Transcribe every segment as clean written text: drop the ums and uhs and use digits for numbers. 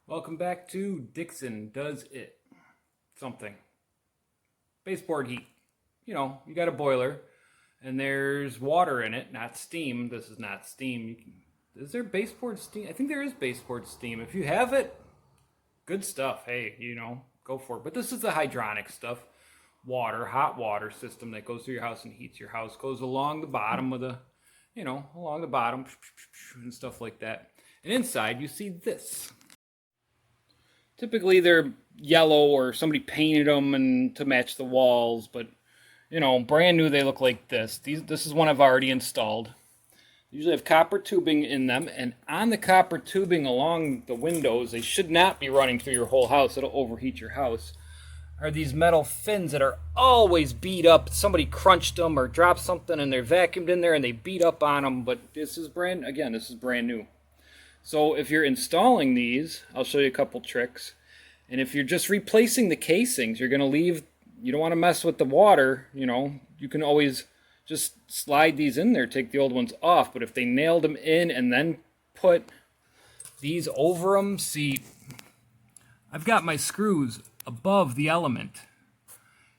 Welcome back to Dixon Does It Something. Baseboard heat. You know, you got a boiler and there's water in it, not steam. This is not steam. Is there baseboard steam? I think there is baseboard steam. If you have it, good stuff. Hey, go for it. But this is the hydronic stuff. Water, hot water system that goes through your house and heats your house. Goes along the bottom of the, along the bottom and stuff like that. And inside you see this. Typically they're yellow or somebody painted them and to match the walls, but brand new they look like this. This is one I've already installed. They usually have copper tubing in them, and on the copper tubing along the windows, they should not be running through your whole house. It'll overheat your house. Are these metal fins that are always beat up. Somebody crunched them or dropped something and they're vacuumed in there and they beat up on them, but this is brand new. So if you're installing these, I'll show you a couple tricks. And if you're just replacing the casings, you don't want to mess with the water, you can always just slide these in there, take the old ones off. But if they nailed them in and then put these over them, see, I've got my screws above the element.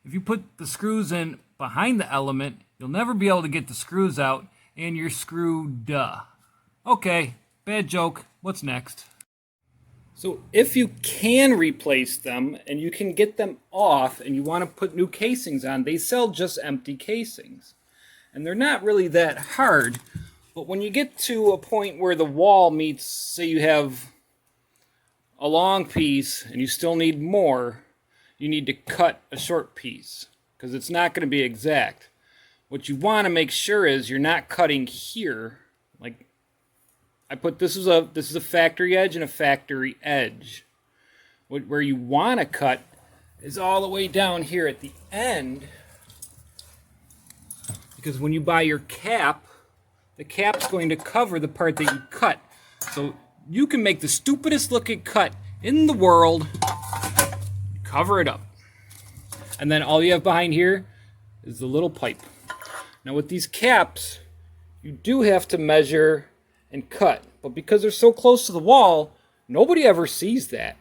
If you put the screws in behind the element, you'll never be able to get the screws out and you're screwed. Okay. Bad joke. What's next? So if you can replace them and you can get them off and you want to put new casings on, they sell just empty casings. And they're not really that hard. But when you get to a point where the wall meets, say you have a long piece and you still need more, you need to cut a short piece because it's not going to be exact. What you want to make sure is you're not cutting here, like this is a factory edge and a factory edge. Where you want to cut is all the way down here at the end, because when you buy your cap, the cap's going to cover the part that you cut. So you can make the stupidest looking cut in the world, cover it up, and then all you have behind here is the little pipe. Now with these caps, you do have to measure and cut, but because they're so close to the wall, nobody ever sees that.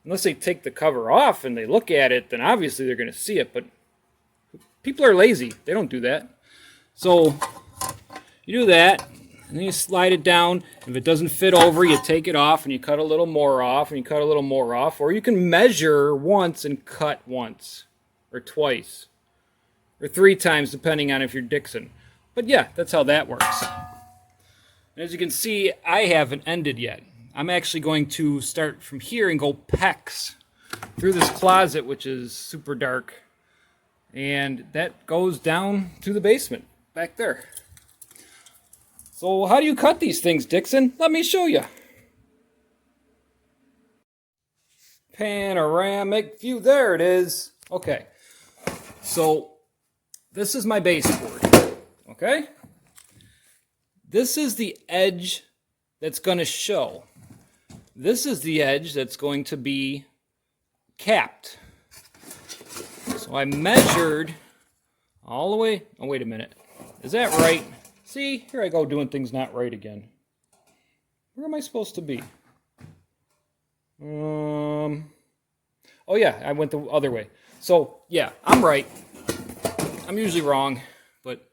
Unless they take the cover off and they look at it, then obviously they're going to see it, but people are lazy. They don't do that. So you do that, and then you slide it down. If it doesn't fit over, you take it off and you cut a little more off and you cut a little more off, or you can measure once and cut once or twice or 3 times depending on if you're Dixon. But yeah, that's how that works. And as you can see, I haven't ended yet. I'm actually going to start from here and go pecs through this closet, which is super dark. And that goes down to the basement back there. So how do you cut these things, Dixon? Let me show you. Panoramic view. There it is. Okay. So this is my baseboard. Okay? This is the edge that's going to show. This is the edge that's going to be capped. So I measured all the way. Oh, wait a minute. Is that right? See, here I go doing things not right again. Where am I supposed to be? Oh yeah, I went the other way. So yeah, I'm right. I'm usually wrong, but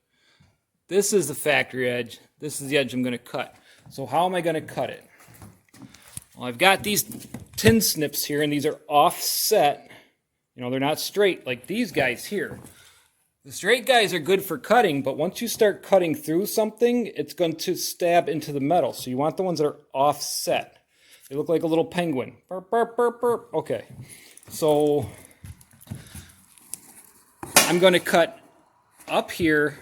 this is the factory edge. This is the edge I'm going to cut. So how am I going to cut it? Well, I've got these tin snips here, and these are offset. They're not straight like these guys here. The straight guys are good for cutting, but once you start cutting through something, it's going to stab into the metal. So you want the ones that are offset. They look like a little penguin. Burp, burp, burp, burp. Okay. So I'm going to cut up here.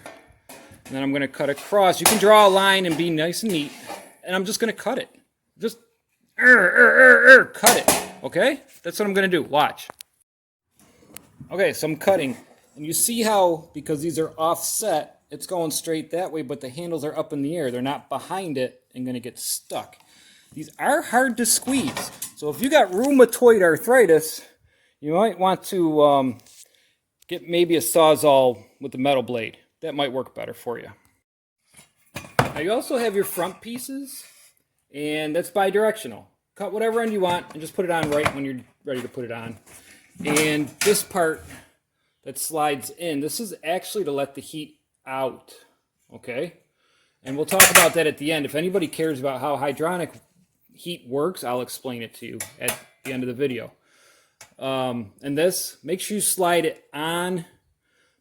And then I'm going to cut across. You can draw a line and be nice and neat. And I'm just going to cut it. Just cut it. Okay? That's what I'm going to do. Watch. Okay, so I'm cutting. And you see how, because these are offset, it's going straight that way, but the handles are up in the air. They're not behind it and going to get stuck. These are hard to squeeze. So if you got rheumatoid arthritis, you might want to get maybe a Sawzall with a metal blade. That might work better for you. Now you also have your front pieces, and that's bi-directional. cut whatever end you want and just put it on right when you're ready to put it on. And this part that slides in, this is actually to let the heat out, okay? And we'll talk about that at the end. If anybody cares about how hydronic heat works, I'll explain it to you at the end of the video. And this, make sure you slide it on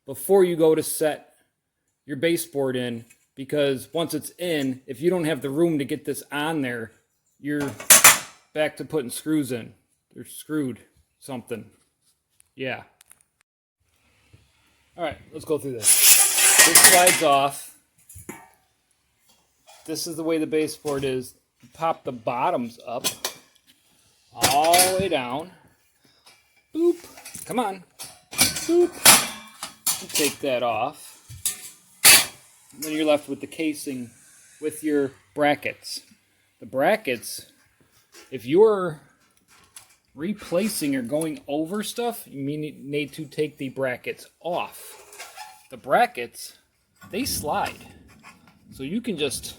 before you go to set your baseboard in, because once it's in, if you don't have the room to get this on there, you're back to putting screws in. They're screwed something. Yeah. All right, let's go through this. This slides off. This is the way the baseboard is. You pop the bottoms up all the way down. Boop. Come on. Boop. And take that off. And then you're left with the casing with your brackets. The brackets, if you're replacing or going over stuff, you need to take the brackets off. The brackets, they slide. So you can just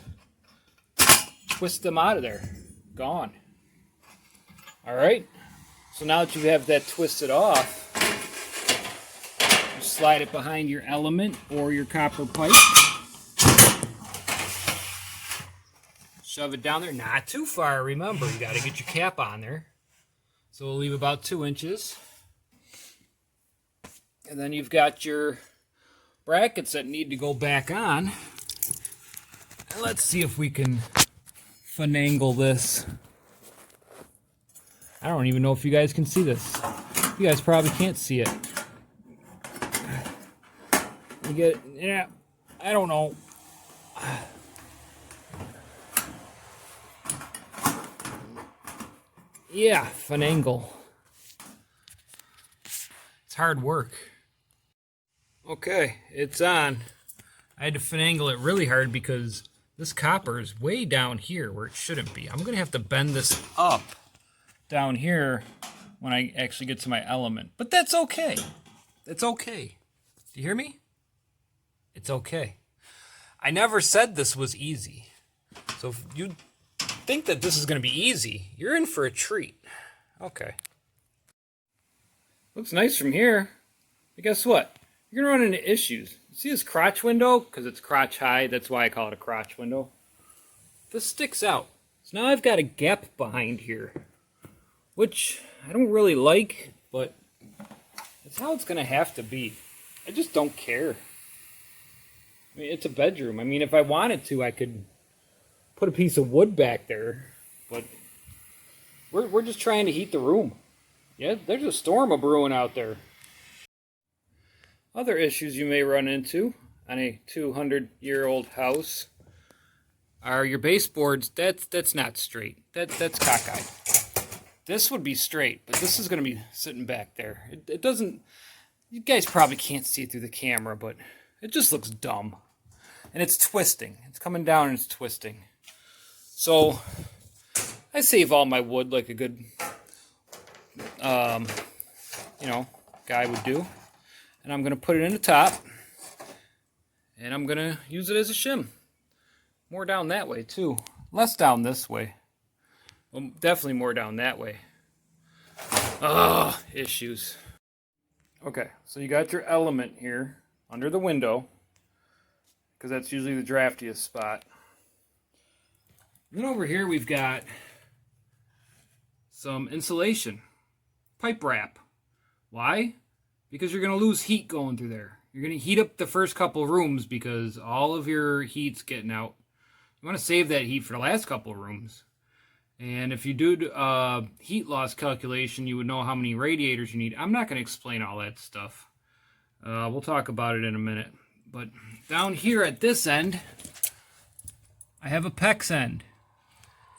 twist them out of there. Gone. Alright? So now that you have that twisted off, you slide it behind your element or your copper pipe. Shove it down there. Not too far, remember. You got to get your cap on there. So we'll leave about 2 inches. And then you've got your brackets that need to go back on. And let's see if we can finagle this. I don't even know if you guys can see this. You guys probably can't see it. You get, yeah, I don't know. Yeah, finagle. It's hard work. Okay, it's on. I had to finagle it really hard because this copper is way down here where it shouldn't be. I'm going to have to bend this up down here when I actually get to my element. But that's okay. It's okay. Do you hear me? It's okay. I never said this was easy. So if you think that this is going to be easy, you're in for a treat. Okay. Looks nice from here. But guess what? You're going to run into issues. See this crotch window? Because it's crotch high. That's why I call it a crotch window. This sticks out. So now I've got a gap behind here, which I don't really like, but it's how it's going to have to be. I just don't care. I mean, it's a bedroom. I mean, if I wanted to, I could put a piece of wood back there, but we're just trying to heat the room. Yeah, there's a storm a-brewing out there. Other issues you may run into on a 200-year-old house are your baseboards. That's not straight. That's cockeyed. This would be straight, but this is going to be sitting back there. It doesn't. You guys probably can't see it through the camera, but it just looks dumb. And it's twisting. It's coming down and it's twisting. So I save all my wood like a good, guy would do. And I'm going to put it in the top. And I'm going to use it as a shim. More down that way, too. Less down this way. Well, definitely more down that way. Issues. Okay, so you got your element here under the window, because that's usually the draftiest spot. Then over here we've got some insulation. Pipe wrap. Why? Because you're going to lose heat going through there. You're going to heat up the first couple rooms because all of your heat's getting out. You want to save that heat for the last couple of rooms. And if you do heat loss calculation, you would know how many radiators you need. I'm not going to explain all that stuff. We'll talk about it in a minute. But down here at this end, I have a PEX end.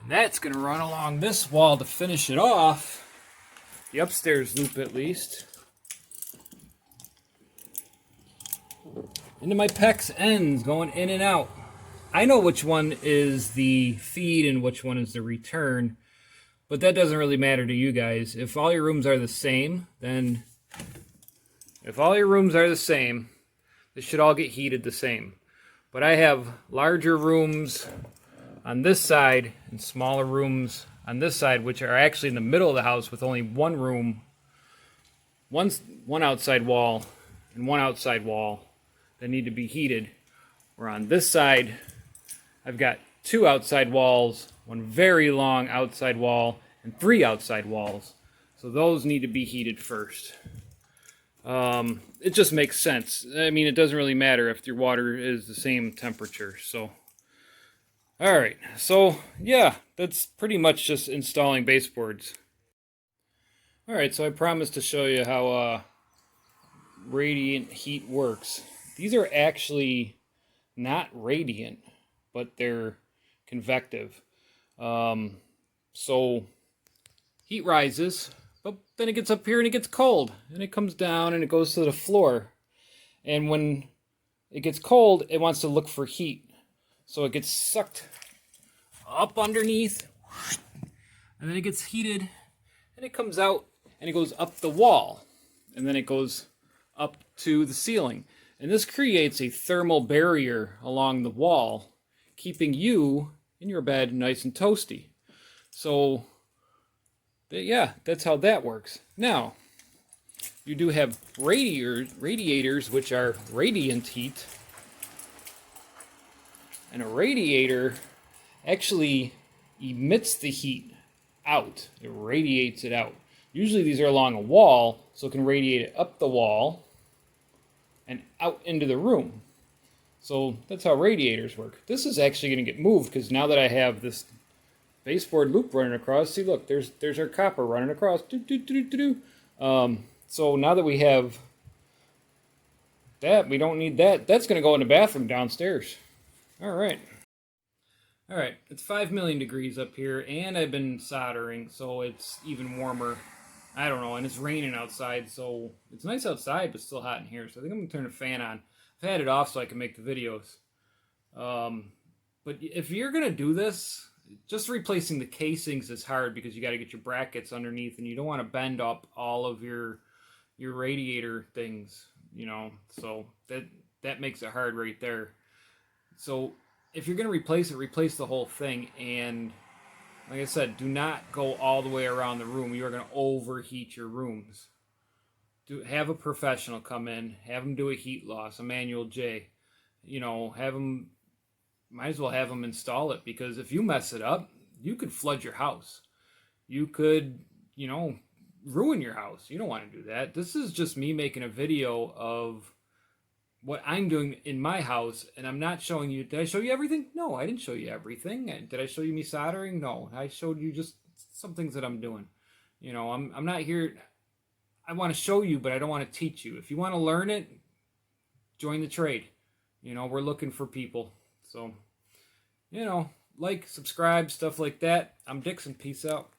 And that's going to run along this wall to finish it off. The upstairs loop at least. Into my PEX ends going in and out. I know which one is the feed and which one is the return, but that doesn't really matter to you guys. If all your rooms are the same, then they should all get heated the same. But I have larger rooms on this side and smaller rooms on this side, which are actually in the middle of the house with only one room, one outside wall, and one outside wall that need to be heated. Where on this side, I've got 2 outside walls, one very long outside wall, and 3 outside walls. So those need to be heated first. It just makes sense. I mean, it doesn't really matter if your water is the same temperature. So, all right. So, yeah, that's pretty much just installing baseboards. All right, so I promised to show you how radiant heat works. These are actually not radiant, but they're convective. So heat rises, but then it gets up here and it gets cold, and it comes down and it goes to the floor. And when it gets cold, it wants to look for heat. So it gets sucked up underneath, and then it gets heated, and it comes out and it goes up the wall, and then it goes up to the ceiling. And this creates a thermal barrier along the wall, keeping you in your bed nice and toasty. So, yeah, that's how that works. Now, you do have radiators, which are radiant heat. And a radiator actually emits the heat out. It radiates it out. Usually these are along a wall, so it can radiate it up the wall and out into the room. So that's how radiators work. This is actually going to get moved because now that I have this baseboard loop running across, see, look, there's our copper running across. So now that we have that, we don't need that. That's going to go in the bathroom downstairs. All right. All right, it's 5 million degrees up here, and I've been soldering, so it's even warmer. I don't know, and it's raining outside, so it's nice outside, but still hot in here. So I think I'm going to turn the fan on. I've had it off so I can make the videos. But if you're going to do this, just replacing the casings is hard because you got to get your brackets underneath, and you don't want to bend up all of your radiator things, you know. So that makes it hard right there. So if you're going to replace it, replace the whole thing. And like I said, do not go all the way around the room. You are going to overheat your rooms. Have a professional come in, have them do a heat loss, a manual J. You know, might as well have them install it, because if you mess it up, you could flood your house. You could, you know, ruin your house. You don't want to do that. This is just me making a video of what I'm doing in my house, and I'm not showing you. Did I show you everything? No, I didn't show you everything. Did I show you me soldering? No, I showed you just some things that I'm doing. You know, I'm not here. I want to show you, but I don't want to teach you. If you want to learn it, join the trade. You know, we're looking for people. So, you know, like, subscribe, stuff like that. I'm Dixon. Peace out.